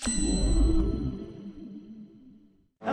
Hello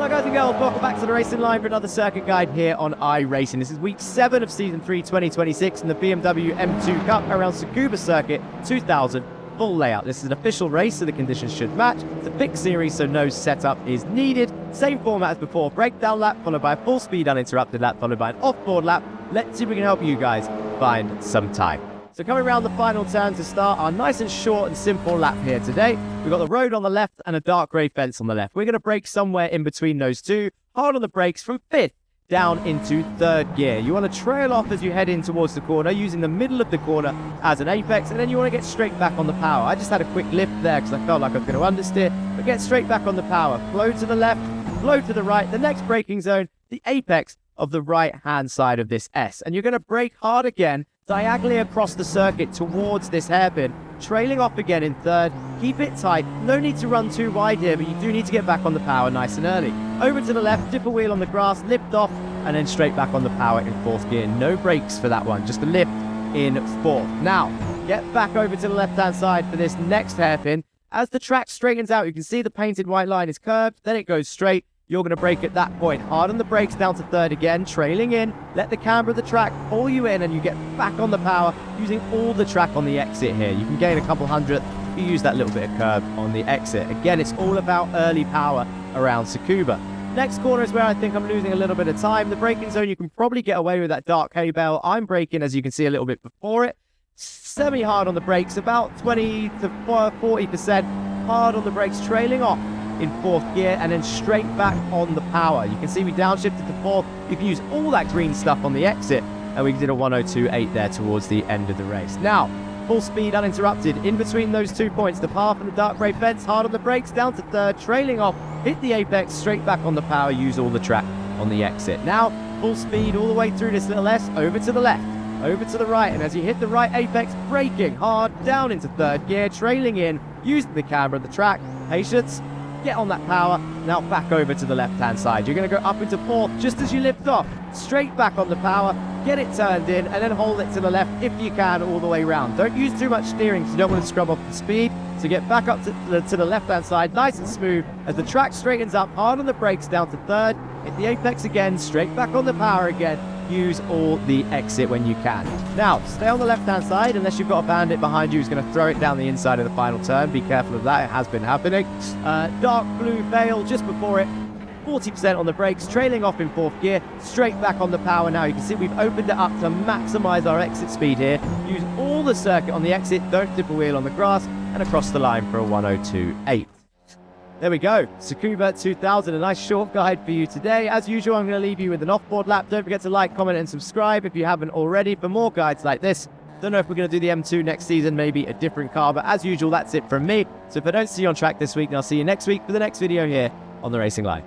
guys and girls, welcome back to the Racing Line for another circuit guide here on iRacing. This is week 7 of season 3 2026 in the BMW M2 Cup around Tsukuba circuit 2000 full layout. This is an official race, so the conditions should match. It's a fixed series, so no setup is needed. Same format as before, breakdown lap followed by a full speed uninterrupted lap followed by an offboard lap. Let's see if we can help you guys find some time. So coming around the final turn to start our nice and short and simple lap here today. We've got the road on the left and a dark grey fence on the left. We're going to brake somewhere in between those two. Hard on the brakes from 5th down into 3rd gear. You want to trail off as you head in towards the corner, using the middle of the corner as an apex, and then you want to get straight back on the power. I just had a quick lift there because I felt like I was going to understeer, but get straight back on the power. Flow to the left, flow to the right. The next braking zone, the apex of the right-hand side of this S. And you're going to brake hard again, diagonally across the circuit towards this hairpin, trailing off again in 3rd. Keep it tight. No need to run too wide here, but you do need to get back on the power nice and early. Over to the left, dip a wheel on the grass, lift off, and then straight back on the power in 4th gear. No brakes for that one, just a lift in 4th. Now, get back over to the left-hand side for this next hairpin. As the track straightens out, you can see the painted white line is curved, then it goes straight. You're going to brake at that point. Hard on the brakes down to 3rd again, trailing in. Let the camber of the track pull you in and you get back on the power using all the track on the exit here. You can gain a couple hundredth if you use that little bit of curb on the exit. Again, it's all about early power around Tsukuba. Next corner is where I think I'm losing a little bit of time. The braking zone, you can probably get away with that dark hay bale. I'm braking, as you can see, a little bit before it. Semi-hard on the brakes, about 20 to 40%. Hard on the brakes, trailing off in 4th gear, and then straight back on the power. You can see we downshifted to 4th. You can use all that green stuff on the exit, and we did a 102.8 there towards the end of the race. Now, full speed uninterrupted in between those 2 points, the path and the dark grey fence. Hard on the brakes, down to 3rd, trailing off, hit the apex, straight back on the power, use all the track on the exit. Now, full speed all the way through this little S, over to the left, over to the right, and as you hit the right apex, braking hard, down into 3rd gear, trailing in, using the camber of the track. Patience, get on that power. Now back over to the left-hand side. You're going to go up into 4th just as you lift off. Straight back on the power, get it turned in, and then hold it to the left if you can all the way around. Don't use too much steering because you don't want to scrub off the speed. So get back up to the left-hand side, nice and smooth. As the track straightens up, hard on the brakes down to 3rd. Hit the apex again, straight back on the power again. Use all the exit when you can. Now, stay on the left-hand side unless you've got a bandit behind you who's going to throw it down the inside of the final turn. Be careful of that, it has been happening. Dark blue veil just before it. 40% on the brakes, trailing off in 4th gear, straight back on the power now. You can see we've opened it up to maximize our exit speed here. Use all the circuit on the exit, don't dip a wheel on the grass, and across the line for a 102.8. There we go, Tsukuba 2000, a nice short guide for you today. As usual, I'm going to leave you with an offboard lap. Don't forget to like, comment, and subscribe if you haven't already for more guides like this. Don't know if we're going to do the M2 next season, maybe a different car, but as usual, that's it from me. So if I don't see you on track this week, then I'll see you next week for the next video here on the Racing Line.